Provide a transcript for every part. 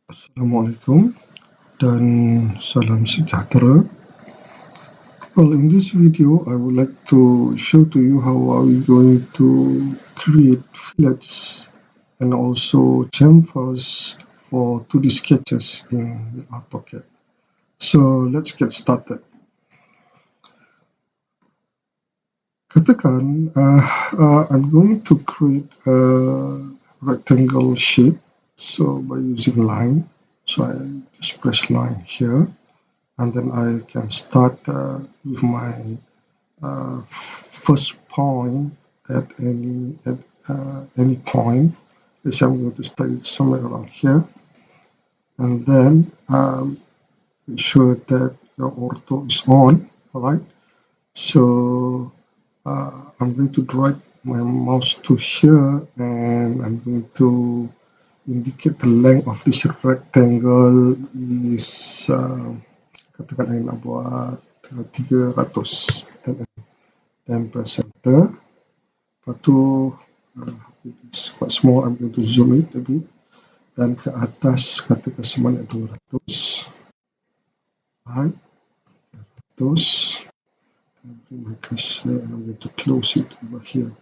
Assalamualaikum dan salam sejahtera. Well, in this video, I would like to show to you how are we going to create fillets and also chamfers for 2D sketches in AutoCAD. So let's get started. Katakan, I'm going to create a rectangle shape. So by using line, so I just press line here. And then I can start with my first point at any point. Let's say I'm going to start somewhere around here, and then make sure that the ortho is on. All right. So I'm going to drag my mouse to here, and I'm going to indicate the length of this rectangle is katakan saya nak buat 300 mm, dan press enter. Lepas tu it's quite small, I'm going to zoom it a bit, dan ke atas katakan sebanyak 200. Right, 200. Bring my cursor and I'm going to close it over here.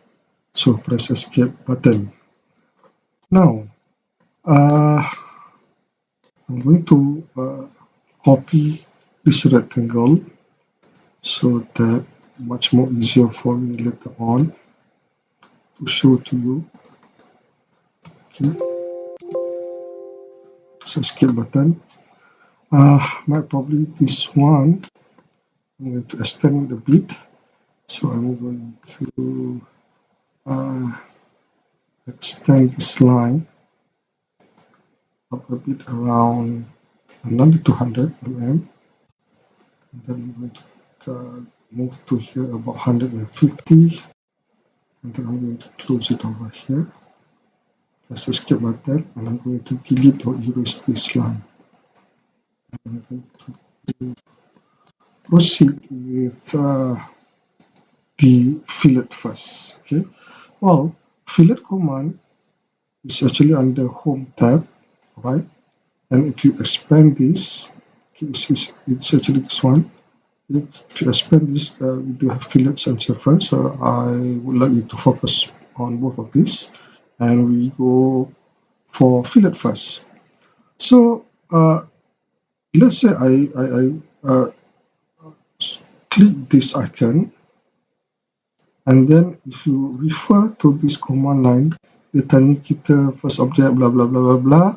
So press escape button. Now I'm going to copy this rectangle so that much more easier for me later on to show to you. Okay, press escape button. Might probably this one I'm going to extend it a bit, so I'm going to extend this line up a bit around another 200 mm, and then I'm going to move to here about 150, and then I'm going to close it over here. Press escape button, and I'm going to delete or erase this line. I'm going to proceed with the fillet first. Okay, well, fillet command is actually under home tab, right? And if you expand this, okay, it's actually this one. If you expand this, we do have fillets and chamfers. So I would like you to focus on both of these, and we go for fillet first. So let's say I click this icon, and then if you refer to this command line, dia tanya kita first object blah blah blah blah blah.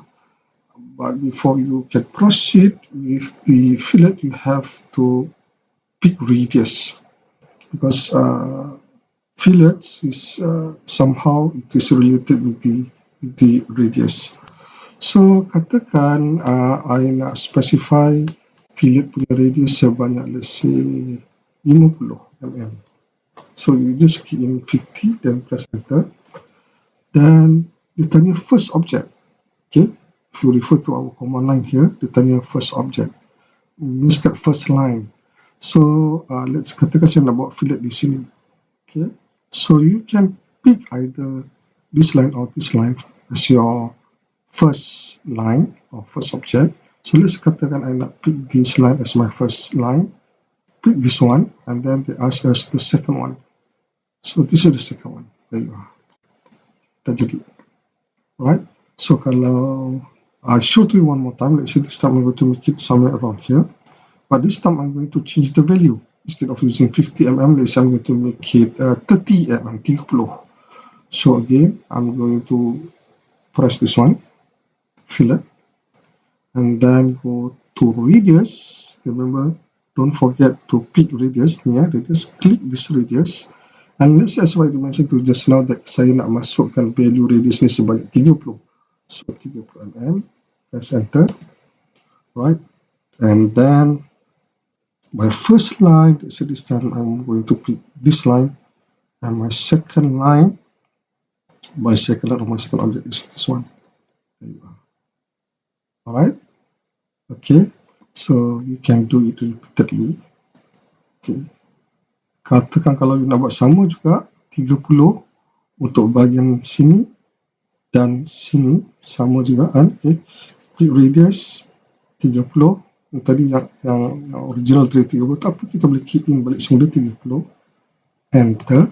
But before you can proceed with the fillet, you have to pick radius, because fillets is somehow it is related with the radius. So katakan I nak specify fillet punya radius sebanyak, let's say 50 mm. So you just key in 50 then press enter. Dan dia tanya first object. Okay, if you refer to our command line here, dia tanya first object, means that first line. So let's katakan saya nak buat fillet di sini. Okay, so you can pick either this line or this line as your first line or first object. So let's katakan I nak pick this line as my first line. Pick this one, and then they ask us the second one. So this is the second one. There you are. Dah jadi. Alright. So kalau I show to you one more time, let's say this time I'm going to make it somewhere around here. But this time I'm going to change the value. Instead of using 50 mm, let's say I'm going to make it 30 mm, 30. So again, I'm going to press this one, fillet, and then go to radius. Remember, don't forget to pick radius. Radius, click this radius. And let's say as I mentioned to just now that saya nak masukkan value radius ni sebanyak 30. So 30 mm, press enter. Right, and then my first line, so this time I'm going to pick this line, and my second line, my second object is this one. There you are. Alright, okay, so you can do it repeatedly. Okay, katakan kalau you nak buat sama juga 30 untuk bahagian sini dan sini sama juga kan. Okay, Klik radius 30. Yang tadi yang original dari 30, tak apa, kita boleh key in balik semula 30. Enter.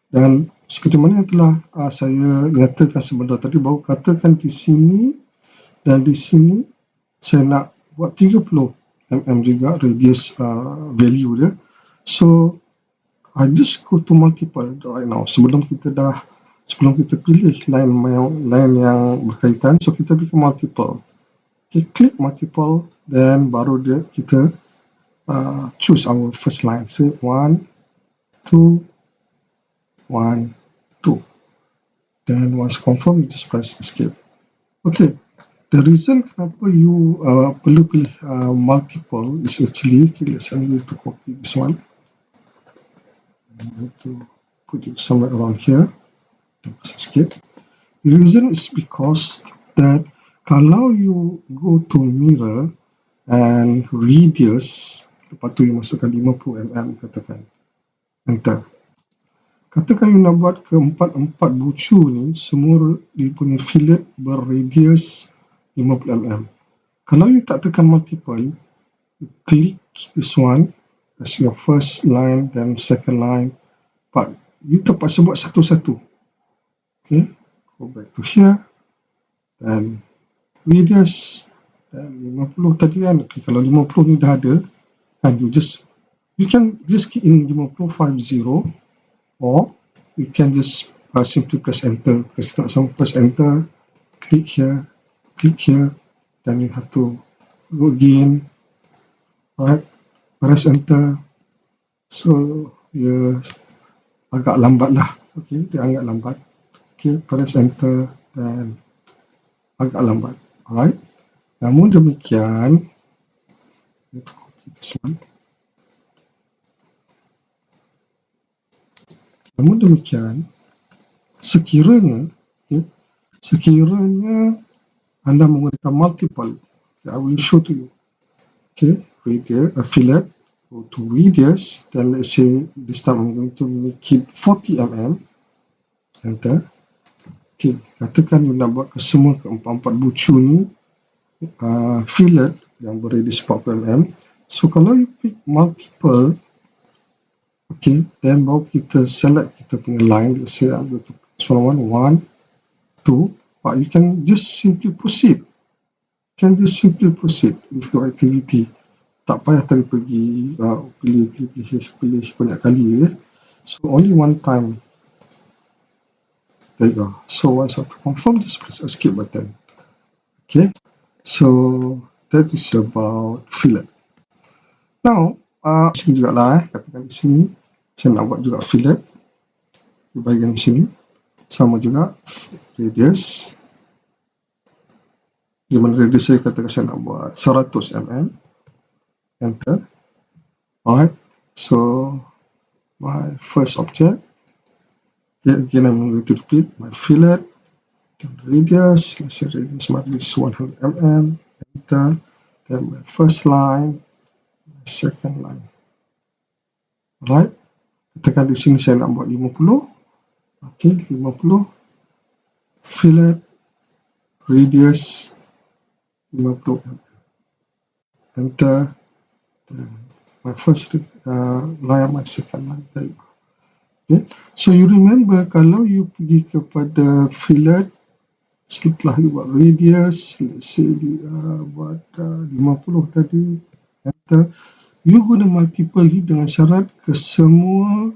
Dan seperti mana yang telah saya nyatakan sebentar tadi, bahawa katakan di sini dan di sini saya nak buat 30 mm juga radius value dia. So I just go to multiple right now. Sebelum kita pilih line yang berkaitan, so kita bikin multiple. Okay, klik multiple, dan baru kita choose our first line. So 1, 2, 1, 2. Then once confirm, you just press escape. Okay, the reason kenapa you perlu pilih multiple is actually, okay, let's say I need to copy this one. I need to put it somewhere around here. Press escape. The reason is because that kalau you go to mirror and radius, lepas tu you masukkan 50 mm, katakan enter. Katakan you nak buat keempat bucu ni, semua dia punya fillet berradius 50 mm. Kalau you tak tekan multiple, you click this one as your first line, then second line, but you terpaksa buat satu-satu. Okay, go back to here, dan radius, dan 50 tadi kan. Okay, kalau 50 ni dah ada, kan, you can just key in 50, or you can just simply press enter. Because kita nak sama press enter, click here, then you have to go again, alright, press enter. So dia agak lambat lah. Okay, dia agak lambat. Okay, press enter, dan agak lambat. Alright, namun demikian, sekiranya anda menggunakan multiple, okay, I will show to you. Okay, radius, fillet, go to radius, then let's say this time I'm going to make it 40 mm, enter. Okay, katakan you nak buat semua keempat bucu ni fillet yang berradius 40 mm. So kalau you pick multiple, okay, then baru kita select kita punya line. Let's say I'm going to pick 1, 2, but you can just simply proceed. With the activity. Tak payah tadi pergi pilih banyak kali, ya. So only one time. There you go. So once I confirm, just press escape button. Okay, so that is about fillet. Now, sini juga lah, katakan di sini saya nak buat juga fillet di bahagian sini, sama juga radius. Di mana radius saya katakan saya nak buat 100 mm, enter. Alright, so my first object. Again, I'm going to repeat my fillet, then radius, let's say radius is 100 mm, enter, then my first line, my second line. Alright, katakan di sini saya nak buat 50, okay, 50, fillet, radius 50 mm, enter, then my first line, my second line. There you go. Okay. So you remember, kalau you pergi kepada fillet, setelah you buat radius, let's say buat 50 tadi, enter, you guna multiple ni dengan syarat ke semua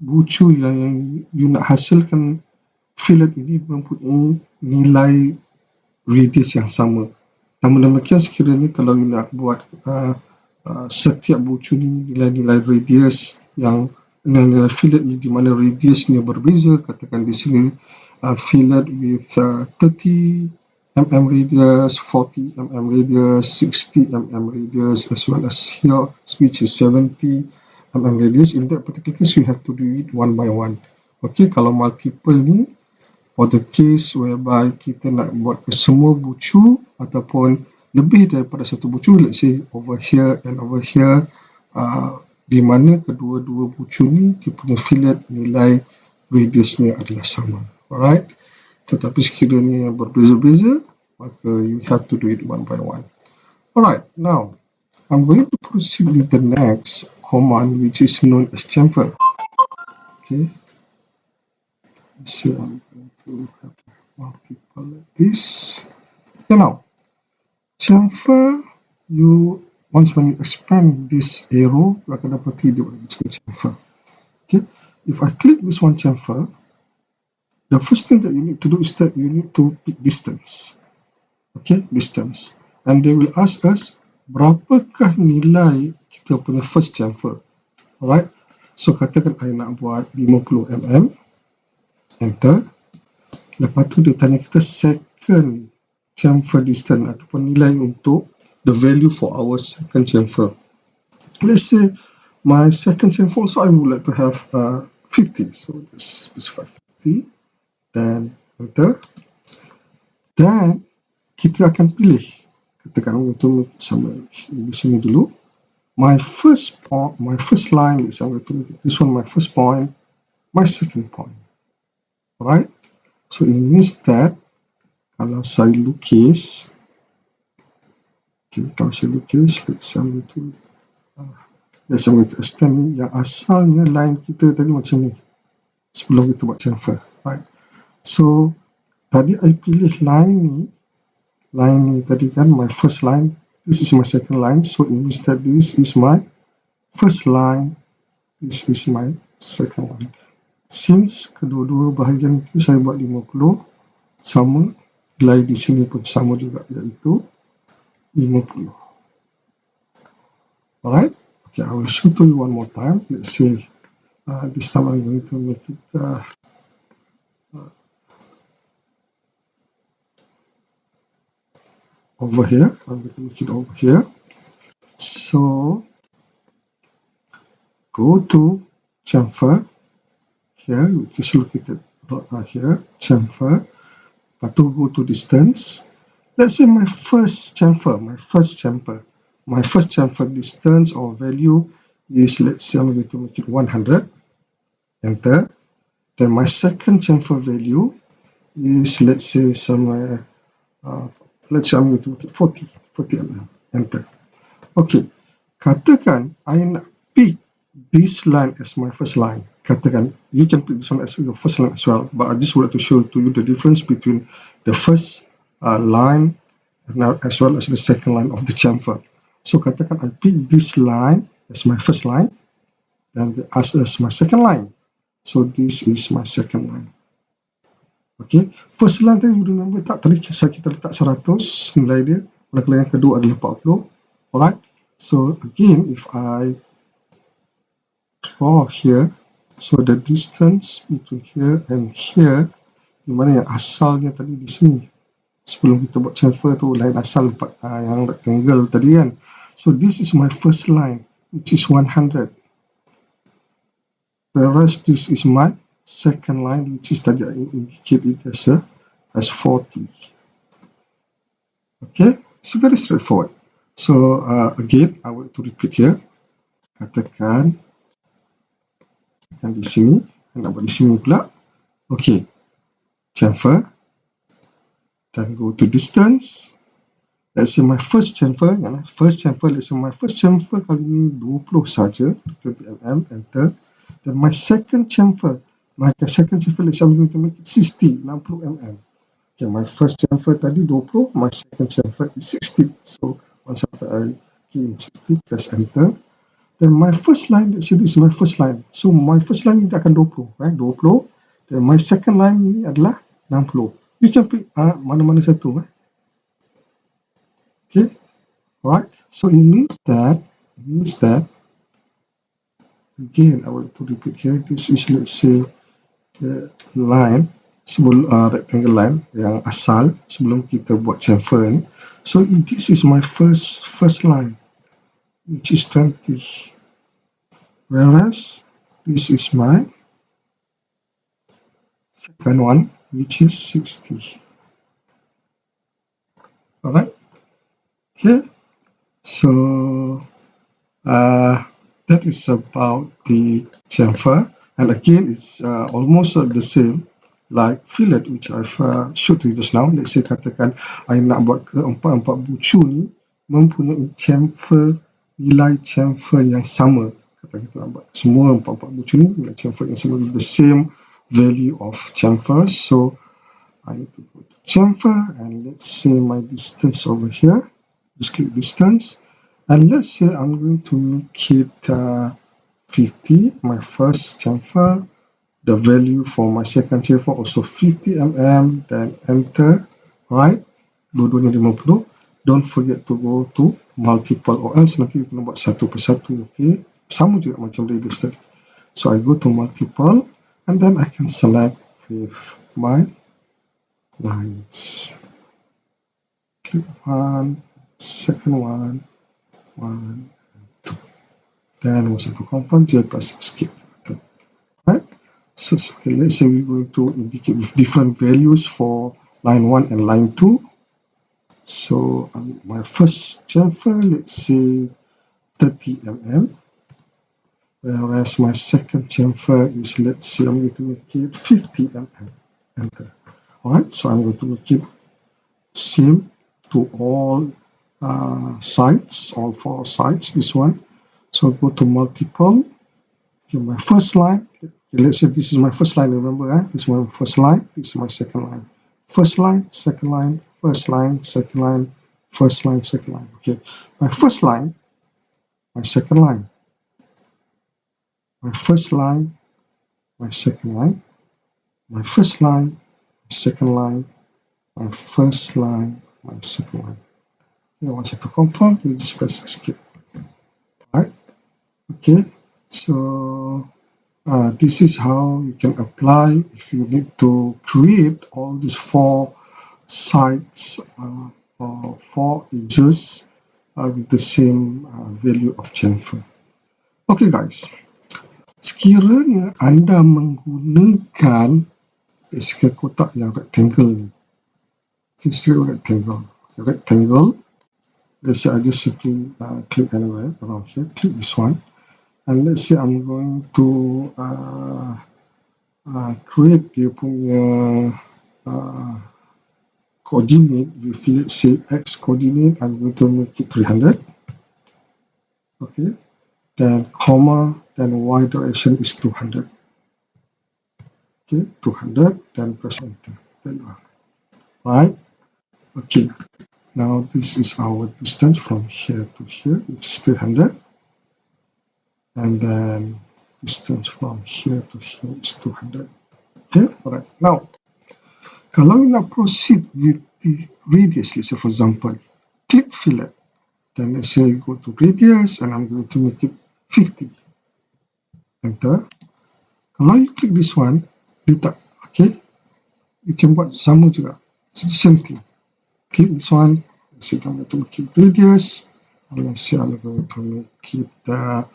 bucu yang you nak hasilkan fillet ini mempunyai nilai radius yang sama. Namun demikian, sekiranya kalau you nak buat setiap bucu ni nilai-nilai radius yang nilai fillet ni di mana radiusnya berbeza, katakan di sini fillet with 30 mm radius, 40 mm radius, 60 mm radius, as well as here which is 70 mm radius. In that particular case, you have to do it one by one. Okay, kalau multiple ni, for the case whereby kita nak buat ke semua bucu ataupun lebih daripada satu bucu, let's say over here and over here, di mana kedua-dua bucu ni dia punya fillet nilai radiusnya adalah sama. Alright, tetapi sekiranya berbeza-beza, maka you have to do it one by one. Alright, now I'm going to proceed with the next command, which is known as chamfer. Okay, so I'm going to have multiple like this. Okay, now chamfer, once when you expand this arrow, you akan dapati dia jenis chamfer. Okay, if I click this one chamfer, the first thing that you need to do is that you need to pick distance. Okay, distance, and they will ask us berapakah nilai kita punya first chamfer. Alright, so katakan I nak buat 50 mm, enter. Lepas tu dia tanya kita second chamfer distance ataupun nilai untuk the value for our second chamfer. Let's say my second chamfer also I would like to have 50, so this is 50, then enter. Then kita akan pilih, katakan untuk sama di sini dulu. My first line is I'm going to make this one my first point, my second point. Alright, so it means that kalau saya lukis, let's say I'm going to extend yang asalnya line kita tadi macam ni sebelum kita buat chamfer. Right, so tadi I pilih line ni tadi kan my first line, this is my second line, so it means that this is my first line, this is my second line. Since kedua-dua bahagian ini saya buat 50 sama, nilai di sini pun sama juga, iaitu 50. Alright, okay, I will show to you one more time. Let's say this time I'm going to make it over here. I'm going to make it over here. So go to chamfer here, which is located here, chamfer. Lepas tu go to distance. Let's say my first chamfer distance or value is, let's say I'm going to make it 100. Enter. Then my second chamfer value is, let's say somewhere, let's say I'm going to make it 40 mm. Enter. Okay, katakan I nak pick this line as my first line. Katakan you can pick this one as your first line as well, but I just want to show to you the difference between the first line now as well as the second line of the chamfer. So katakan I pick this line as my first line, and they ask us my second line. So this is my second line. Okay, first line tadi you remember tak? Tadi kita letak 100 nilai dia, manakala yang kedua adalah 40. Alright, so again if I draw here, so the distance between here and here, di mana yang asalnya tadi di sini. Sebelum kita buat chamfer tu, line asal yang rectangle tadi kan. So this is my first line, which is 100. Whereas this is my second line, which is tadi I indicate it as 40. Okay, it's very straightforward. So again, I want to repeat here. Katakan di sini, nak buat di sini pula. Okay, chamfer, dan go to distance. Let's say my first chamfer, let's say my first chamfer kali ini 20 saja, 20 mm, enter. Then my second chamfer, let's say I'm going to make it 60 mm. Okay, my first chamfer tadi 20, my second chamfer is 60. So once after I key in 60, press enter. Then my first line, let's say this is my first line. So my first line ini akan 20, right? 20. Then my second line ini adalah 60. You can pick mana-mana satu. Okay, alright. So it means that again I want to repeat here. This is, let's say, the line sebelum rectangle line yang asal sebelum kita buat chamfer ni. So this is my first line, which is 20. Whereas this is my second one, which is 60. Alright. Okay. So that is about the chamfer, and again it's almost the same like fillet which I've showed you just now. Let's say katakan I nak buat keempat-empat bucu ni mempunyai chamfer, nilai chamfer yang sama. Katakan kita nak buat semua empat-empat bucu ni nilai chamfer yang sama, with the same value of chamfer. So I need to go to chamfer, and let's say my distance over here, just click distance, and let's say I'm going to make it 50, my first chamfer, the value for my second chamfer also 50 mm, then enter, right, dua-duanya 50. Don't forget to go to multiple, or else nanti kena buat satu persatu, okay, sama juga macam radius tadi. So I go to multiple, and then I can select with my lines. Click one, second one, and two. Then once I confirm, just press escape. Right? So okay, let's say we're going to indicate with different values for line 1 and line 2. So my first chamfer, let's say 30 mm, whereas my second chamfer is, let's say I'm going to make it 50 mm. Enter. Alright, so I'm going to make it same to all sides, all four sides, this one. So go to multiple. Okay, my first line, okay, let's say this is my first line, remember, this is my first line, this is my second line. First line, second line, first line, second line, first line, second line. Okay, my first line, my second line, my first line, my second line, my first line, my second line, my first line, my second line. Okay, once I confirm, you just press escape. Alright, okay, so this is how you can apply if you need to create all these four sides or four edges with the same value of chamfer. Okay guys, sekiranya anda menggunakan kotak yang rectangle ni, rectangle, let's say I just simply click anywhere around here, click this one, and let's say I'm going to create dia punya coordinate with, let's say, x coordinate. I'm going to make it 300. Okay, then comma, then y direction is 200. Okay, 200, then press enter. Right? Okay, now this is our distance from here to here, which is 300. And then distance from here to here is 200. Okay, alright. Now, kalau you nak proceed with the radius, let's say for example, click fillet. Then let's say go to radius, and I'm going to make it 50. Enter. Kalau you click this one, letak, okay, you can buat sama juga. It's the same thing. Click this one. Let's say I'm going to make it radius. And let's say I'm going to make it now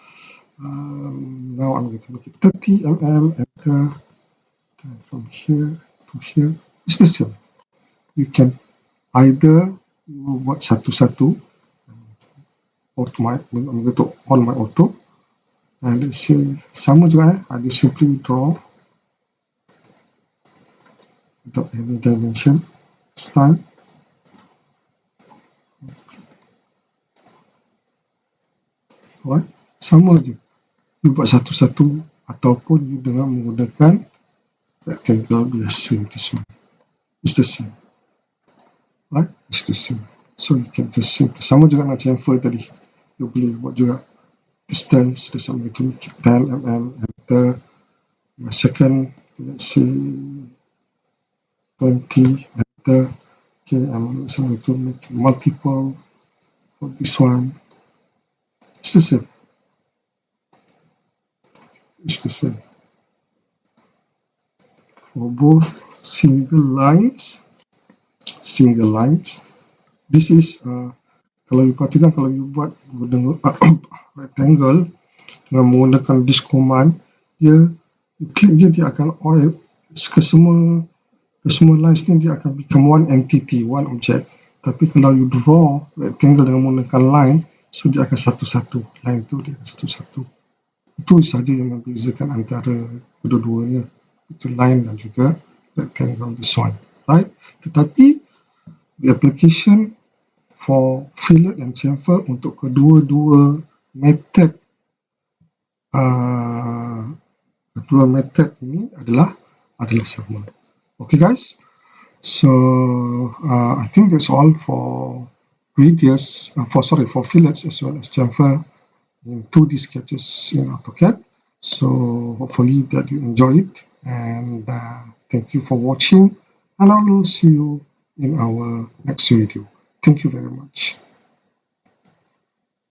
I'm going to make it 30 mm. Enter. Then from here to here, it's the same. You can either buat satu-satu, I'm going to on my auto, and let's say sama juga, I just simply draw without any dimension this time. Alright, sama je. You buat satu-satu ataupun you dengan menggunakan rectangle biasa, this one. It's the same. Right? It's the same. So you can just simply, sama juga dengan chamfer tadi. You boleh buat juga distance, let's say I'm going to make it 10 mm. Enter. My second, let's say 20. Enter. Okay, I'm going to make multiple for this one. It's the same. It's the same for both single lines. This is kalau you perhatikan, kalau you buat dengan rectangle dengan menggunakan this command, you klik dia akan all ke semua lines ni dia akan become one entity, one object. Tapi kalau you draw rectangle dengan menggunakan line, so dia akan satu-satu, line tu dia akan satu-satu. Itu saja yang membezakan antara kedua-duanya, itu line dan juga rectangle, this one, right? Tetapi the application for fillet dan chamfer untuk kedua-dua method ini adalah sama. Okay guys, so I think that's all for previous for fillets as well as chamfer in 2D sketches in AutoCAD. So hopefully that you enjoy it, and thank you for watching, and I will see you in our next video. Thank you very much.